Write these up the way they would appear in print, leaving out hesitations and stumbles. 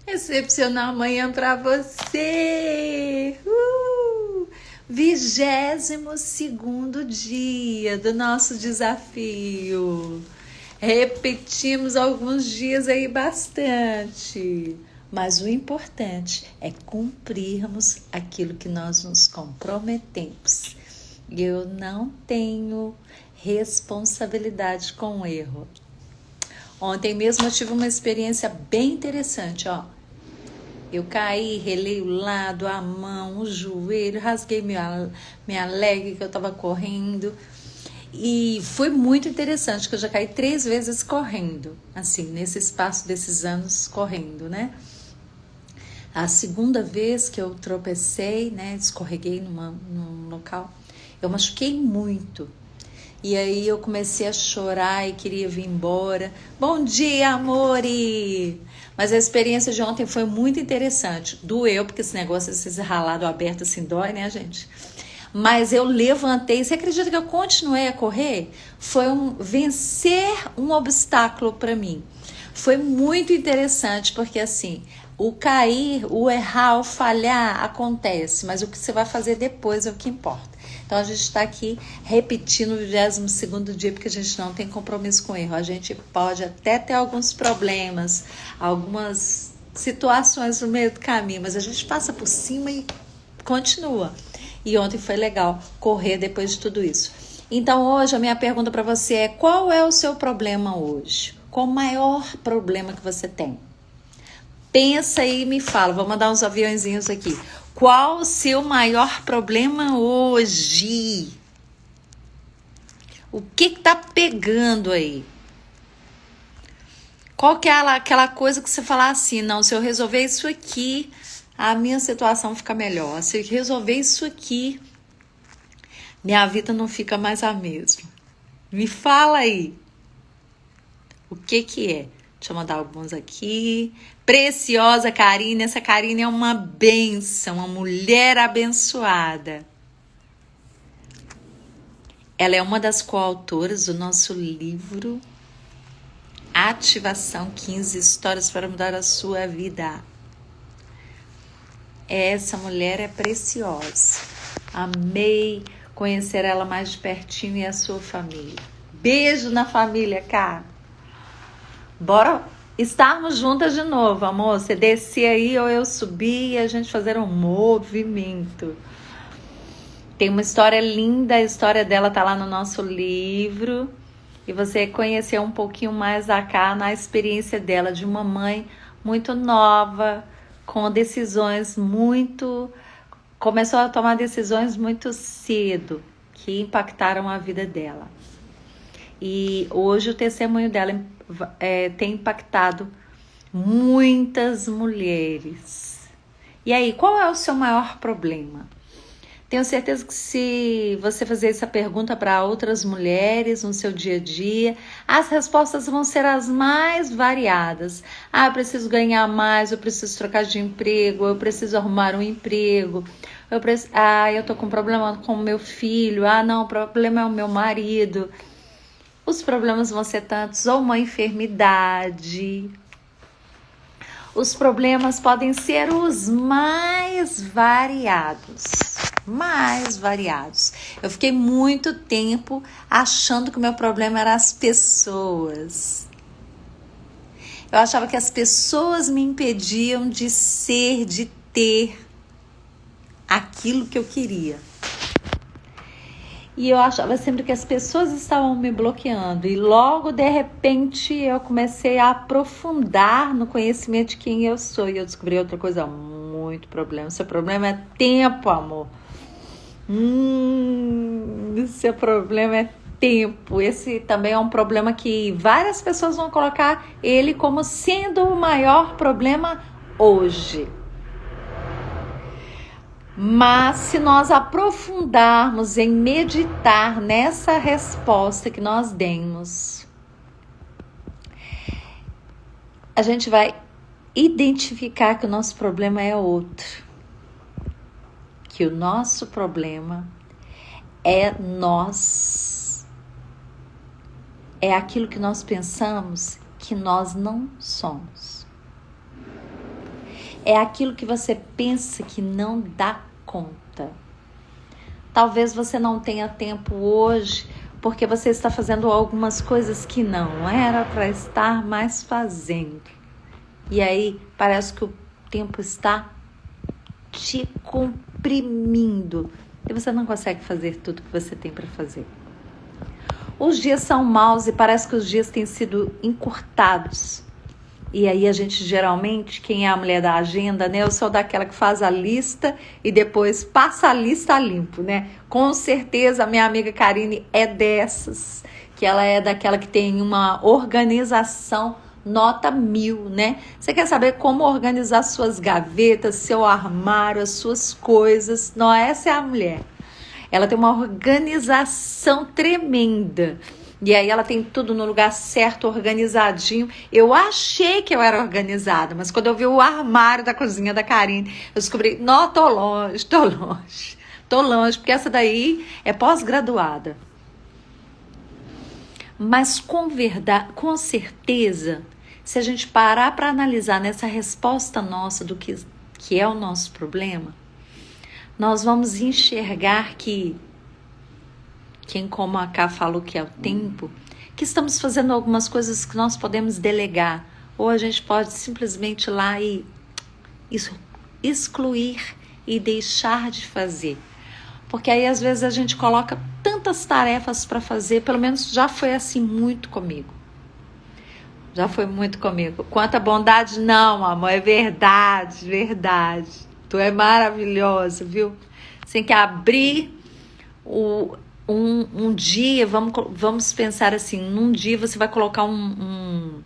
Excepcional manhã para você! 22º dia do nosso desafio. Repetimos alguns dias aí bastante, mas o importante é cumprirmos aquilo que nós nos comprometemos. Eu não tenho responsabilidade com o erro. Ontem mesmo eu tive uma experiência bem interessante, ó. Eu caí, relei o lado, a mão, o joelho, rasguei minha leg que eu tava correndo. E foi muito interessante, que eu já caí 3 vezes correndo, assim, nesse espaço desses anos correndo, né? A segunda vez que eu tropecei, né, escorreguei num local, eu machuquei muito. E aí eu comecei a chorar e queria vir embora. Bom dia, amore! Mas a experiência de ontem foi muito interessante. Doeu, porque esse negócio, esse ralado aberto assim, dói, né, gente? Mas eu levantei. Você acredita que eu continuei a correr? Foi vencer um obstáculo para mim. Foi muito interessante, porque assim, o cair, o errar, o falhar acontece, mas o que você vai fazer depois é o que importa. Então a gente está aqui repetindo o 22º dia, porque a gente não tem compromisso com erro. A gente pode até ter alguns problemas, algumas situações no meio do caminho, mas a gente passa por cima e continua. E ontem foi legal correr depois de tudo isso. Então hoje a minha pergunta para você é: qual é o seu problema hoje? Qual o maior problema que você tem? Pensa aí e me fala. Vou mandar uns aviãozinhos aqui. Qual o seu maior problema hoje? O que tá pegando aí? Qual que é aquela coisa que você fala assim, não, se eu resolver isso aqui, a minha situação fica melhor. Se eu resolver isso aqui, minha vida não fica mais a mesma. Me fala aí. O que é? Deixa eu mandar alguns aqui. Preciosa Karine. Essa Karine é uma bênção, uma mulher abençoada. Ela é uma das coautoras do nosso livro Ativação 15 Histórias para Mudar a Sua Vida. Essa mulher é preciosa. Amei conhecer ela mais de pertinho e a sua família. Beijo na família, cara. Bora estarmos juntas de novo, amor. Você descer aí ou eu subir e a gente fazer um movimento. Tem uma história linda, a história dela tá lá no nosso livro. E você conhecer um pouquinho mais da cá na experiência dela, de uma mãe muito nova, com decisões muito... Começou a tomar decisões muito cedo, que impactaram a vida dela. E hoje o testemunho dela tem impactado muitas mulheres. E aí, qual é o seu maior problema? Tenho certeza que se você fazer essa pergunta para outras mulheres no seu dia a dia, as respostas vão ser as mais variadas. Ah, eu preciso ganhar mais, eu preciso trocar de emprego, eu preciso arrumar um emprego, eu tô com problema com o meu filho, não, o problema é o meu marido. Os problemas vão ser tantos, ou uma enfermidade. Os problemas podem ser os mais variados. Eu fiquei muito tempo achando que o meu problema era as pessoas. Eu achava que as pessoas me impediam de ser, de ter aquilo que eu queria. E eu achava sempre que as pessoas estavam me bloqueando. E logo, de repente, eu comecei a aprofundar no conhecimento de quem eu sou. E eu descobri outra coisa muito problema. Seu problema é tempo, amor. Seu problema é tempo. Esse também é um problema que várias pessoas vão colocar ele como sendo o maior problema hoje. Mas se nós aprofundarmos em meditar nessa resposta que nós demos, a gente vai identificar que o nosso problema é outro. Que o nosso problema é nós. É aquilo que nós pensamos que nós não somos. É aquilo que você pensa que não dá conta. Talvez você não tenha tempo hoje, porque você está fazendo algumas coisas que não era para estar mais fazendo. E aí parece que o tempo está te comprimindo e você não consegue fazer tudo que você tem para fazer. Os dias são maus e parece que os dias têm sido encurtados. E aí a gente geralmente, quem é a mulher da agenda, né? Eu sou daquela que faz a lista e depois passa a lista a limpo, né? Com certeza a minha amiga Karine é dessas, que ela é daquela que tem uma organização nota 1000, né? Você quer saber como organizar suas gavetas, seu armário, as suas coisas? Não, essa é a mulher. Ela tem uma organização tremenda. E aí ela tem tudo no lugar certo, organizadinho. Eu achei que eu era organizada, mas quando eu vi o armário da cozinha da Karine, eu descobri, não, tô longe, porque essa daí é pós-graduada. Mas com certeza, se a gente parar para analisar nessa resposta nossa do que é o nosso problema, nós vamos enxergar que, quem como a Cá falou que é o tempo, que estamos fazendo algumas coisas que nós podemos delegar, ou a gente pode simplesmente ir lá e excluir e deixar de fazer. Porque aí às vezes a gente coloca tantas tarefas para fazer, pelo menos já foi assim muito comigo. Já foi muito comigo. Quanta bondade, não, amor, é verdade, verdade. Tu é maravilhosa, viu? Você tem que abrir um dia, vamos pensar assim, num dia você vai colocar um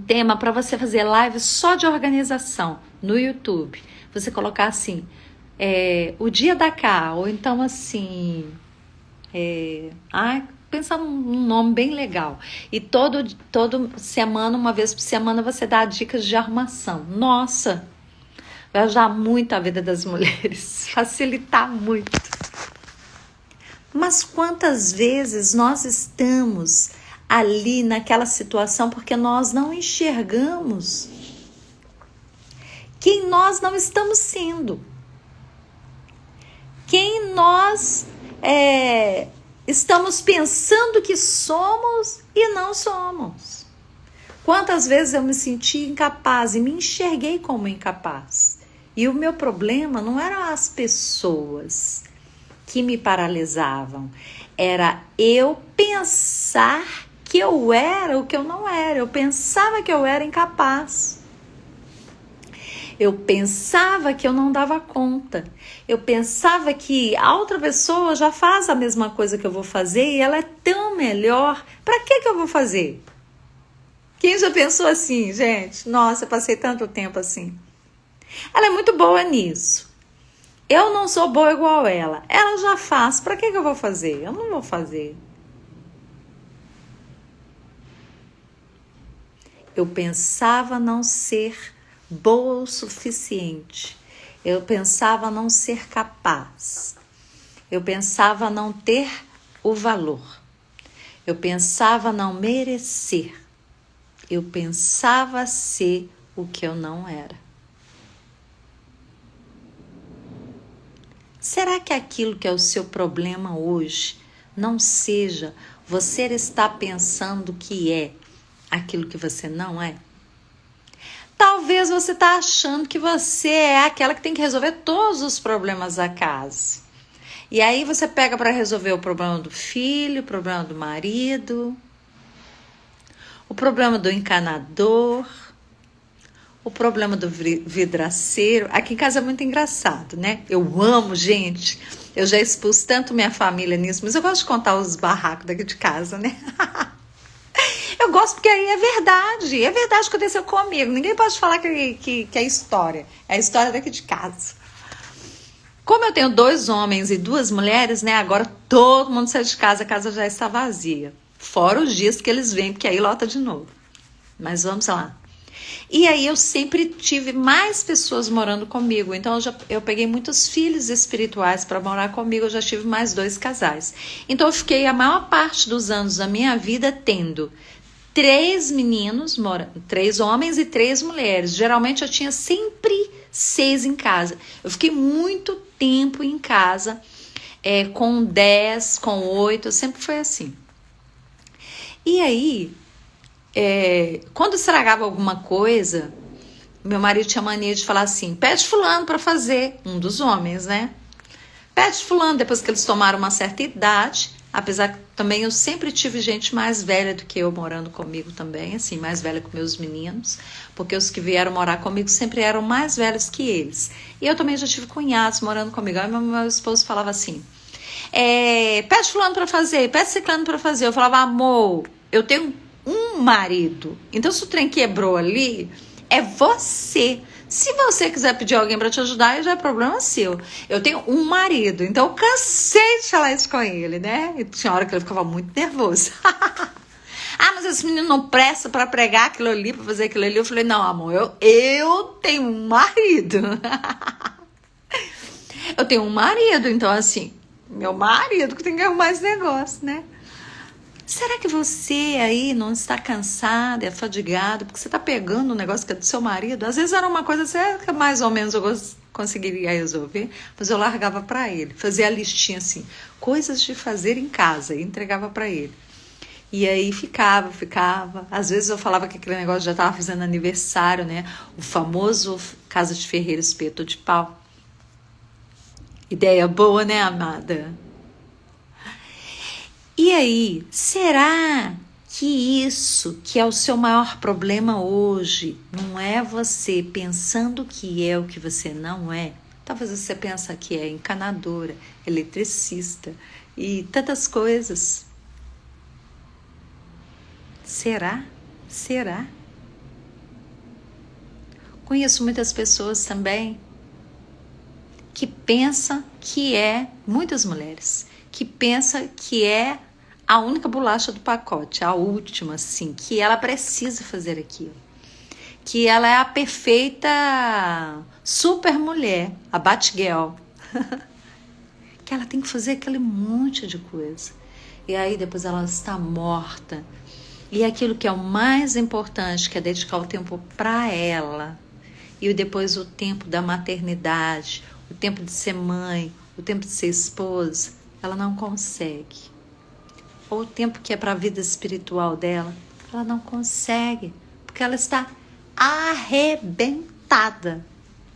tema para você fazer live só de organização no YouTube. Você colocar assim, o dia da Cá, ou então assim, pensar num nome bem legal. E todo semana, uma vez por semana, você dá dicas de arrumação. Nossa, vai ajudar muito a vida das mulheres, facilitar muito. Mas quantas vezes nós estamos ali naquela situação porque nós não enxergamos quem nós não estamos sendo, quem nós estamos pensando que somos e não somos. Quantas vezes eu me senti incapaz e me enxerguei como incapaz. E o meu problema não eram as pessoas que me paralisavam, era eu pensar que eu era o que eu não era. Eu pensava que eu era incapaz. Eu pensava que eu não dava conta. Eu pensava que a outra pessoa já faz a mesma coisa que eu vou fazer e ela é tão melhor. Para que eu vou fazer? Quem já pensou assim, gente? Nossa, eu passei tanto tempo assim. Ela é muito boa nisso. Eu não sou boa igual ela. Ela já faz. Para que eu vou fazer? Eu não vou fazer. Eu pensava não ser boa o suficiente. Eu pensava não ser capaz. Eu pensava não ter o valor. Eu pensava não merecer. Eu pensava ser o que eu não era. Será que aquilo que é o seu problema hoje não seja você estar pensando que é aquilo que você não é? Talvez você está achando que você é aquela que tem que resolver todos os problemas da casa. E aí você pega para resolver o problema do filho, o problema do marido, o problema do encanador, o problema do vidraceiro. Aqui em casa é muito engraçado, né? Eu amo, gente. Eu já expus tanto minha família nisso, mas eu gosto de contar os barracos daqui de casa, né? Eu gosto porque aí é verdade que aconteceu comigo. Ninguém pode falar que é história. É a história daqui de casa. Como eu tenho 2 homens e 2 mulheres, né? Agora todo mundo sai de casa, a casa já está vazia. Fora os dias que eles vêm, porque aí lota de novo. Mas vamos lá. E aí eu sempre tive mais pessoas morando comigo. Então eu peguei muitos filhos espirituais para morar comigo. Eu já tive mais 2 casais. Então eu fiquei a maior parte dos anos da minha vida tendo 3 meninos, 3 homens e 3 mulheres. Geralmente eu tinha sempre 6 em casa. Eu fiquei muito tempo em casa, com 10, com 8, sempre foi assim. E aí, quando estragava alguma coisa, meu marido tinha mania de falar assim: pede fulano para fazer, um dos homens, né? Pede fulano, depois que eles tomaram uma certa idade, apesar que também eu sempre tive gente mais velha do que eu morando comigo também, assim, mais velha que meus meninos, porque os que vieram morar comigo sempre eram mais velhos que eles. E eu também já tive cunhados morando comigo. Aí meu esposo falava assim: pede fulano para fazer, pede ciclano para fazer. Eu falava: amor, eu tenho um marido, então se o trem quebrou ali, é você. Se você quiser pedir alguém para te ajudar, aí já é problema seu. Eu tenho um marido, então eu cansei de falar isso com ele, né? E tinha hora que ele ficava muito nervoso. Ah, mas esse menino não presta para pregar aquilo ali, para fazer aquilo ali. Eu falei: não, amor, eu tenho um marido. Eu tenho um marido, então assim, meu marido que tem que arrumar esse negócio, né? Será que você aí não está cansado e afadigado porque você está pegando um negócio que é do seu marido? Às vezes era uma coisa que mais ou menos eu conseguiria resolver, mas eu largava para ele, fazia a listinha assim, coisas de fazer em casa, e entregava para ele. E aí ficava. Às vezes eu falava que aquele negócio já estava fazendo aniversário, né? O famoso casa de ferreiro espeto de pau. Ideia boa, né, amada? E aí, será que isso que é o seu maior problema hoje não é você pensando que é o que você não é? Talvez você pense que é encanadora, eletricista e tantas coisas. Será? Será? Conheço muitas pessoas também que pensam que muitas mulheres, que pensam que é a única bolacha do pacote, a última, assim, que ela precisa fazer aquilo. Que ela é a perfeita super mulher, a Batgirl. Que ela tem que fazer aquele monte de coisa. E aí depois ela está morta. E aquilo que é o mais importante, que é dedicar o tempo para ela. E depois o tempo da maternidade, o tempo de ser mãe, o tempo de ser esposa, ela não consegue. Ou o tempo que é para a vida espiritual dela, ela não consegue, porque ela está arrebentada,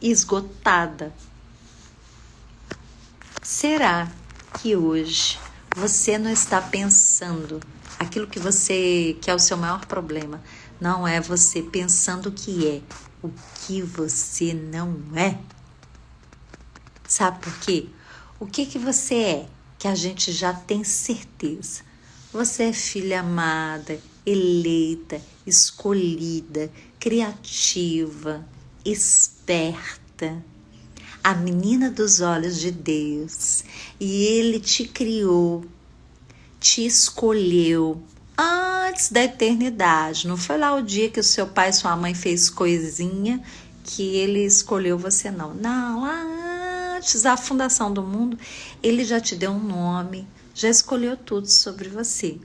esgotada. Será que hoje você não está pensando aquilo que é o seu maior problema? Não é você pensando que é o que você não é? Sabe por quê? O que você é que a gente já tem certeza? Você é filha amada, eleita, escolhida, criativa, esperta, a menina dos olhos de Deus. E Ele te criou, te escolheu antes da eternidade. Não foi lá o dia que o seu pai e sua mãe fez coisinha que Ele escolheu você, não. Não, lá antes da fundação do mundo, Ele já te deu um nome, já escolheu tudo sobre você.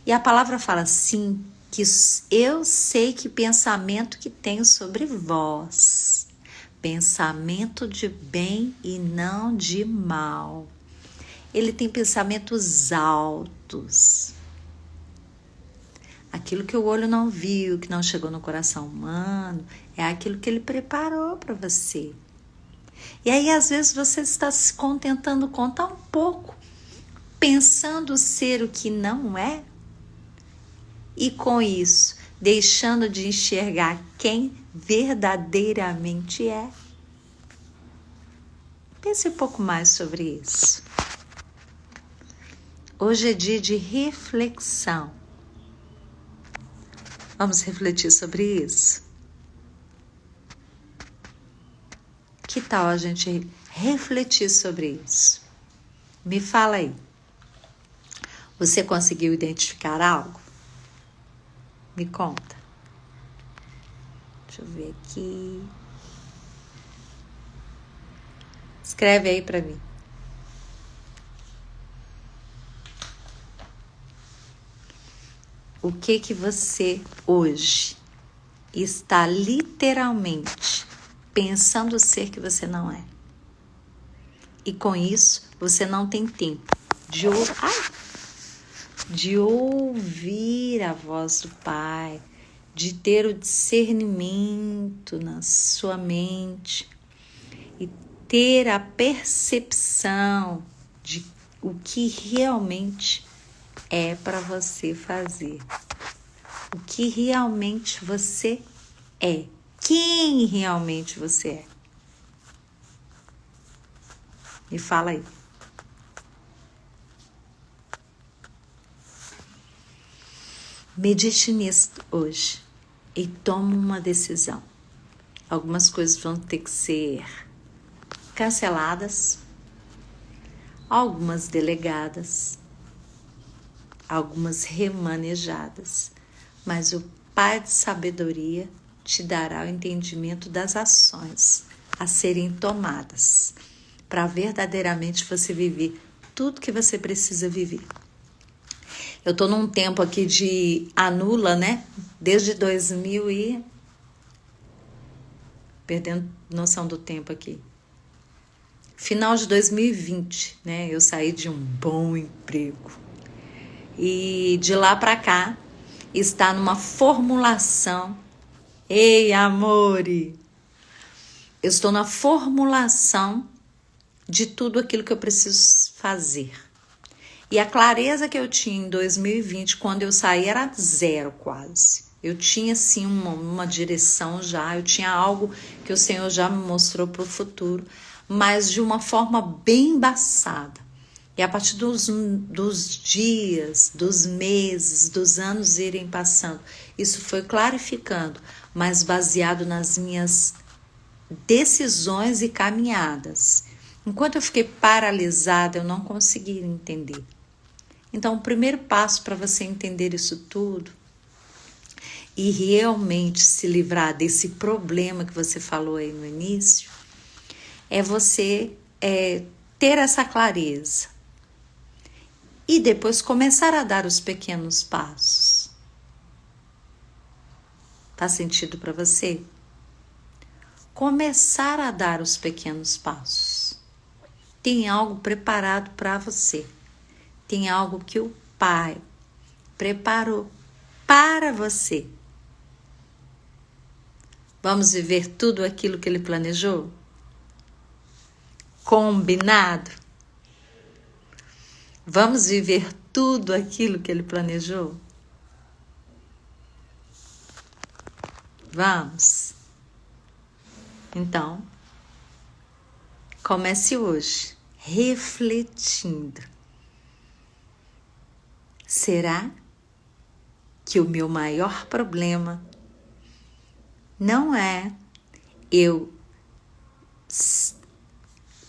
E a palavra fala assim, que eu sei que pensamento que tenho sobre vós. Pensamento de bem e não de mal. Ele tem pensamentos altos. Aquilo que o olho não viu, que não chegou no coração humano, é aquilo que Ele preparou para você. E aí, às vezes, você está se contentando com tão pouco, pensando ser o que não é, e com isso, deixando de enxergar quem verdadeiramente é. Pense um pouco mais sobre isso. Hoje é dia de reflexão. Vamos refletir sobre isso? Que tal a gente refletir sobre isso? Me fala aí. Você conseguiu identificar algo? Me conta. Deixa eu ver aqui. Escreve aí para mim. o que você hoje está literalmente pensando ser que você não é. E com isso, você não tem tempo de ouvir a voz do Pai, de ter o discernimento na sua mente e ter a percepção de o que realmente é para você fazer. O que realmente você é. Quem realmente você é. Me fala aí. Medite nisso hoje e tome uma decisão. Algumas coisas vão ter que ser canceladas, algumas delegadas, algumas remanejadas, mas o Pai de sabedoria te dará o entendimento das ações a serem tomadas para verdadeiramente você viver tudo que você precisa viver. Eu tô num tempo aqui de anula, né? Desde 2000 e... Perdendo noção do tempo aqui. Final de 2020, né? Eu saí de um bom emprego. E de lá para cá, está numa formulação. Ei, amore! Eu estou na formulação de tudo aquilo que eu preciso fazer. E a clareza que eu tinha em 2020, quando eu saí, era zero quase. Eu tinha, sim, uma direção já, eu tinha algo que o Senhor já me mostrou para o futuro, mas de uma forma bem embaçada. E a partir dos dias, dos meses, dos anos irem passando, isso foi clarificando, mas baseado nas minhas decisões e caminhadas. Enquanto eu fiquei paralisada, eu não consegui entender. Então, o primeiro passo para você entender isso tudo e realmente se livrar desse problema que você falou aí no início, é você ter essa clareza e depois começar a dar os pequenos passos. Faz sentido para você? Começar a dar os pequenos passos. Tem algo preparado para você. Tem algo que o Pai preparou para você. Vamos viver tudo aquilo que Ele planejou? Combinado? Vamos viver tudo aquilo que Ele planejou? Vamos? Então, comece hoje refletindo. Será que o meu maior problema não é eu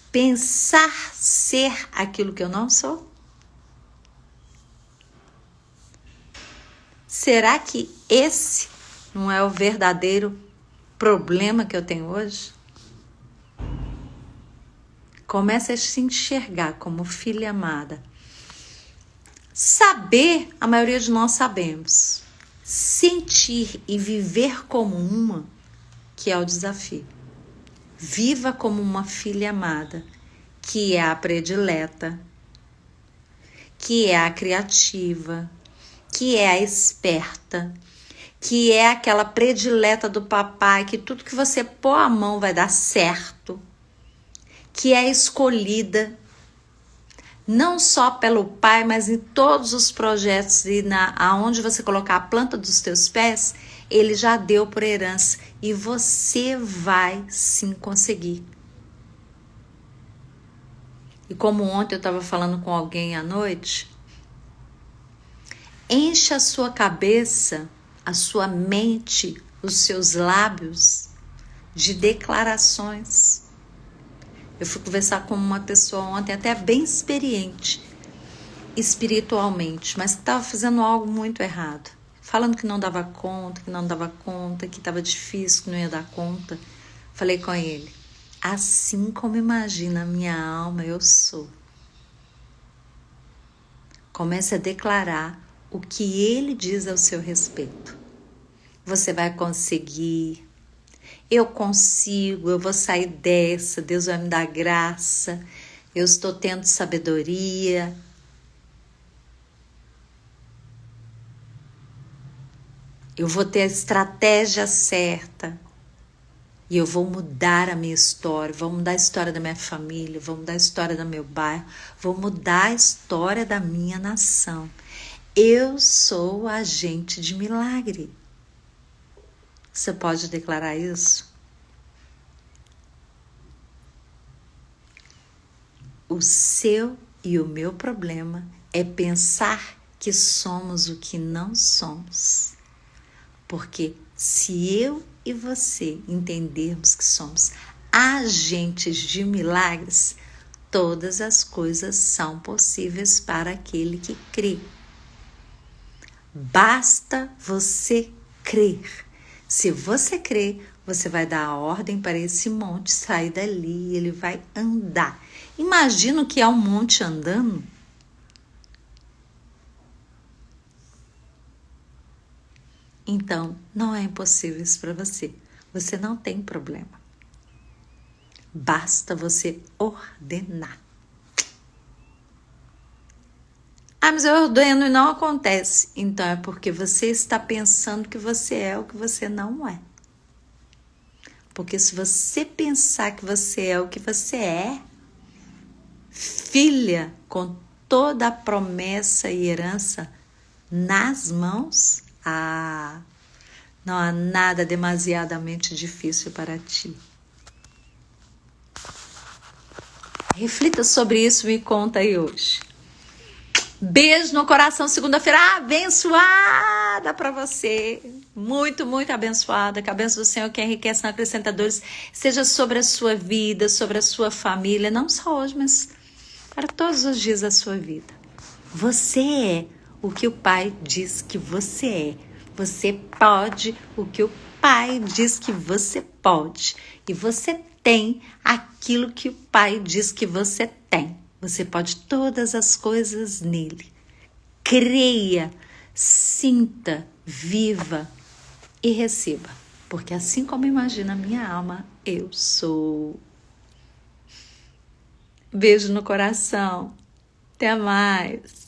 pensar ser aquilo que eu não sou? Será que esse não é o verdadeiro problema que eu tenho hoje? Comece a se enxergar como filha amada. Saber, a maioria de nós sabemos. Sentir e viver como uma, que é o desafio. Viva como uma filha amada, que é a predileta, que é a criativa, que é a esperta, que é aquela predileta do papai, que tudo que você pôr a mão vai dar certo, que é escolhida, não só pelo Pai, mas em todos os projetos e aonde você colocar a planta dos teus pés, Ele já deu por herança e você vai sim conseguir. E como ontem eu estava falando com alguém à noite, enche a sua cabeça, a sua mente, os seus lábios de declarações. Eu fui conversar com uma pessoa ontem, até bem experiente, espiritualmente, mas que estava fazendo algo muito errado. Falando que não dava conta, que estava difícil, que não ia dar conta. Falei com ele, assim como imagina a minha alma, eu sou. Comece a declarar o que Ele diz ao seu respeito. Você vai conseguir. Eu consigo, eu vou sair dessa, Deus vai me dar graça, eu estou tendo sabedoria. Eu vou ter a estratégia certa e eu vou mudar a minha história, vou mudar a história da minha família, vou mudar a história do meu bairro, vou mudar a história da minha nação. Eu sou agente de milagre. Você pode declarar isso? O seu e o meu problema é pensar que somos o que não somos. Porque se eu e você entendermos que somos agentes de milagres, todas as coisas são possíveis para aquele que crê. Basta você crer. Se você crer, você vai dar a ordem para esse monte sair dali e ele vai andar. Imagina o que é um monte andando. Então, não é impossível isso para você. Você não tem problema. Basta você ordenar. Ah, mas eu ordeno e não acontece. Então é porque você está pensando que você é o que você não é. Porque se você pensar que você é o que você é, filha com toda a promessa e herança nas mãos, não há nada demasiadamente difícil para ti. Reflita sobre isso e me conta aí hoje. Beijo no coração, segunda-feira abençoada para você. Muito, muito abençoada. Que a bênção do Senhor que enriquece, não acrescenta dores, seja sobre a sua vida, sobre a sua família, não só hoje, mas para todos os dias da sua vida. Você é o que o Pai diz que você é. Você pode o que o Pai diz que você pode. E você tem aquilo que o Pai diz que você tem. Você pode todas as coisas nele. Creia, sinta, viva e receba. Porque assim como imagina a minha alma, eu sou. Beijo no coração. Até mais.